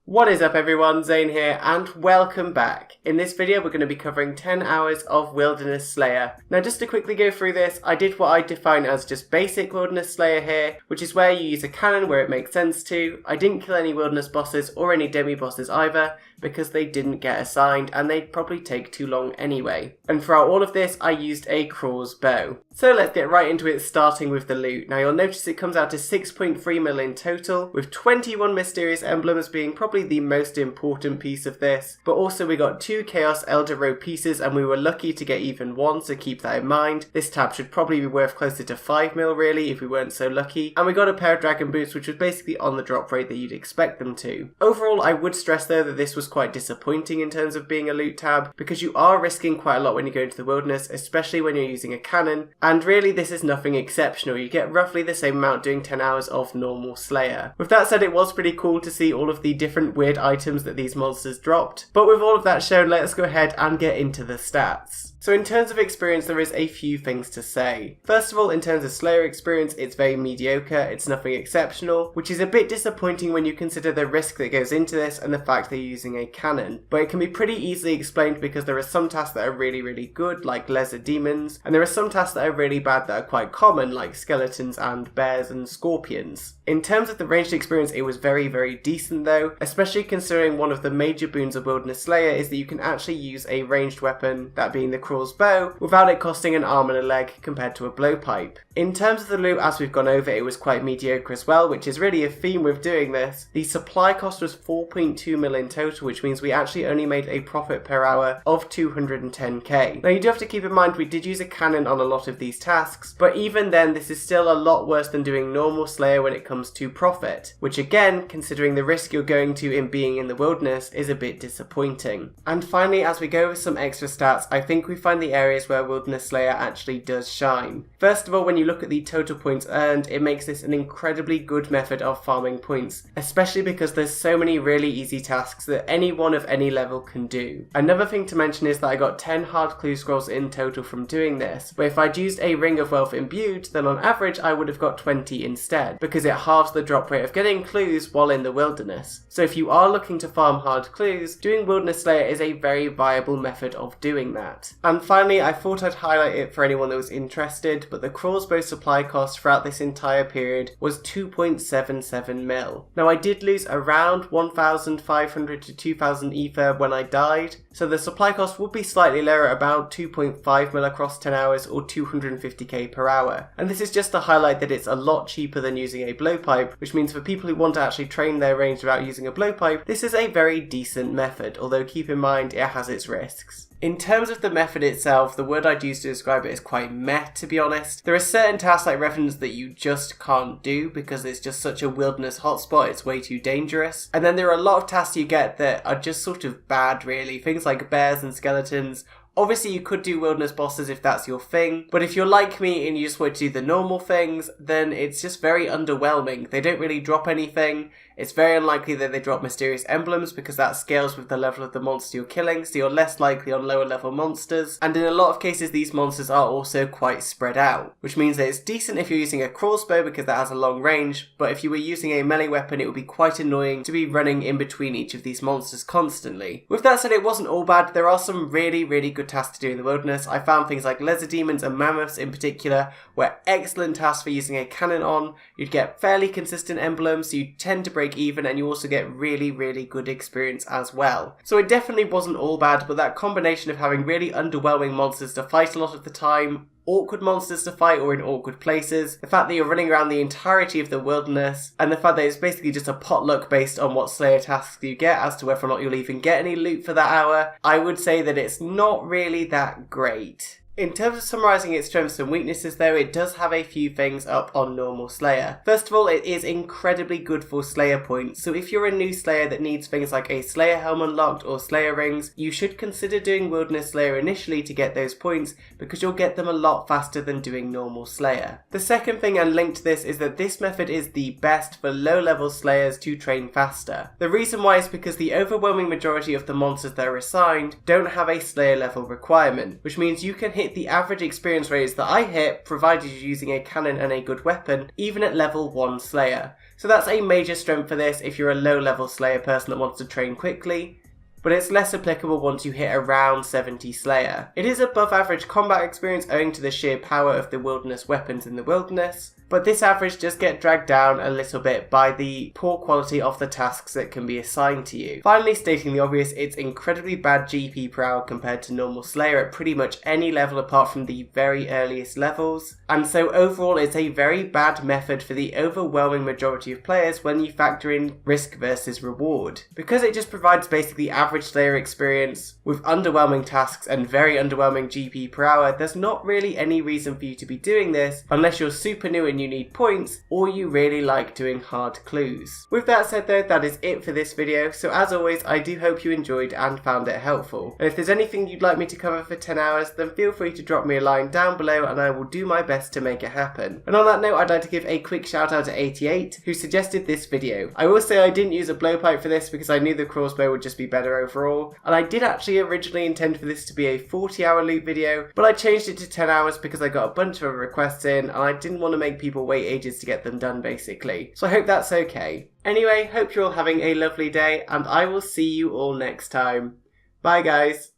What is up everyone, Zane here and welcome back. In this video we're going to be covering 10 hours of Wilderness Slayer. Now just to quickly go through this, I did what I define as just basic Wilderness Slayer here, which is where you use a cannon where it makes sense to. I didn't kill any wilderness bosses or any demi bosses either, because they didn't get assigned and they'd probably take too long anyway. And throughout all of this I used a Craws bow. So let's get right into it, starting with the loot. Now you'll notice it comes out to 6.3 mil in total, with 21 mysterious emblems being probably the most important piece of this. But also we got 2 Chaos Elder Row pieces and we were lucky to get even one, so keep that in mind. This tab should probably be worth closer to 5 mil really if we weren't so lucky. And we got a pair of Dragon Boots, which was basically on the drop rate that you'd expect them to. Overall I would stress though that this was quite disappointing in terms of being a loot tab, because you are risking quite a lot when you go into the wilderness, especially when you're using a cannon. And really this is nothing exceptional, you get roughly the same amount doing 10 hours of normal Slayer. With that said, it was pretty cool to see all of the different weird items that these monsters dropped. But with all of that shown, let's go ahead and get into the stats. So in terms of experience, there is a few things to say. First of all, in terms of Slayer experience, it's very mediocre, it's nothing exceptional, which is a bit disappointing when you consider the risk that goes into this and the fact that you're using a cannon. But it can be pretty easily explained because there are some tasks that are really good, like lizard demons, and there are some tasks that are really bad that are quite common, like skeletons and bears and scorpions. In terms of the ranged experience, it was very decent though, especially considering one of the major boons of Wilderness Slayer is that you can actually use a ranged weapon, that being the Craws bow, without it costing an arm and a leg compared to a blowpipe. In terms of the loot, as we've gone over, it was quite mediocre as well, which is really a theme with doing this. The supply cost was 4.2 mil in total, which means we actually only made a profit per hour of 210k. Now you do have to keep in mind we did use a cannon on a lot of these tasks, but even then this is still a lot worse than doing normal Slayer when it comes to profit, which again, considering the risk you're going to in being in the wilderness, is a bit disappointing. And finally, as we go over some extra stats, I think we find the areas where Wilderness Slayer actually does shine. First of all, when you look at the total points earned, it makes this an incredibly good method of farming points, especially because there's so many really easy tasks that anyone of any level can do. Another thing to mention is that I got 10 hard clue scrolls in total from doing this, but if I'd used a Ring of Wealth imbued, then on average I would have got 20 instead, because it halves the drop rate of getting clues while in the wilderness. So if you are looking to farm hard clues, doing Wilderness Slayer is a very viable method of doing that. And finally, I thought I'd highlight it for anyone that was interested, but the Craws bow supply cost throughout this entire period was 2.77 mil. Now I did lose around 1,500 to 2,000 ether when I died, so the supply cost would be slightly lower, about 2.5 mil across 10 hours or 250k per hour. And this is just to highlight that it's a lot cheaper than using a blowpipe, which means for people who want to actually train their range without using a blowpipe, this is a very decent method, although keep in mind it has its risks. In terms of the method itself, the word I'd use to describe it is quite meh, to be honest. There are certain tasks like Revenants that you just can't do because it's just such a wilderness hotspot, it's way too dangerous. And then there are a lot of tasks you get that are just sort of bad really, things like bears and skeletons. Obviously you could do wilderness bosses if that's your thing, but if you're like me and you just want to do the normal things, then it's just very underwhelming. They don't really drop anything. It's very unlikely that they drop mysterious emblems because that scales with the level of the monster you're killing, so you're less likely on lower level monsters. And in a lot of cases these monsters are also quite spread out, which means that it's decent if you're using a Craws bow because that has a long range, but if you were using a melee weapon it would be quite annoying to be running in between each of these monsters constantly. With that said, it wasn't all bad. There are some really good tasks to do in the wilderness. I found things like lizard demons and mammoths in particular were excellent tasks for using a cannon on. You'd get fairly consistent emblems, so you tend to break even, and you also get really good experience as well. So it definitely wasn't all bad, but that combination of having really underwhelming monsters to fight a lot of the time, awkward monsters to fight or in awkward places, the fact that you're running around the entirety of the wilderness, and the fact that it's basically just a potluck based on what Slayer tasks you get as to whether or not you'll even get any loot for that hour, I would say that it's not really that great. In terms of summarising its strengths and weaknesses though, it does have a few things up on normal Slayer. First of all, it is incredibly good for Slayer points, so if you're a new Slayer that needs things like a Slayer helm unlocked or Slayer rings, you should consider doing Wilderness Slayer initially to get those points, because you'll get them a lot faster than doing normal Slayer. The second thing, and linked to this, is that this method is the best for low level Slayers to train faster. The reason why is because the overwhelming majority of the monsters that are assigned don't have a Slayer level requirement, which means you can hit the average experience rates that I hit, provided you're using a cannon and a good weapon, even at level 1 Slayer. So that's a major strength for this if you're a low level Slayer person that wants to train quickly, but it's less applicable once you hit around 70 Slayer. It is above average combat experience owing to the sheer power of the wilderness weapons in the wilderness, but this average does get dragged down a little bit by the poor quality of the tasks that can be assigned to you. Finally, stating the obvious, it's incredibly bad GP per hour compared to normal Slayer at pretty much any level apart from the very earliest levels, and so overall it's a very bad method for the overwhelming majority of players when you factor in risk versus reward. Because it just provides basically average Slayer experience with underwhelming tasks and very underwhelming GP per hour, there's not really any reason for you to be doing this unless you're super new and you need points, or you really like doing hard clues. With that said though, that is it for this video, so as always I do hope you enjoyed and found it helpful. And if there's anything you'd like me to cover for 10 hours, then feel free to drop me a line down below and I will do my best to make it happen. And on that note, I'd like to give a quick shout out to 88 who suggested this video. I will say I didn't use a blowpipe for this because I knew the crossbow would just be better overall, and I did actually originally intend for this to be a 40-hour loop video, but I changed it to 10 hours because I got a bunch of requests in and I didn't want to make people wait ages to get them done basically. So I hope that's okay. Anyway, hope you're all having a lovely day and I will see you all next time. Bye guys.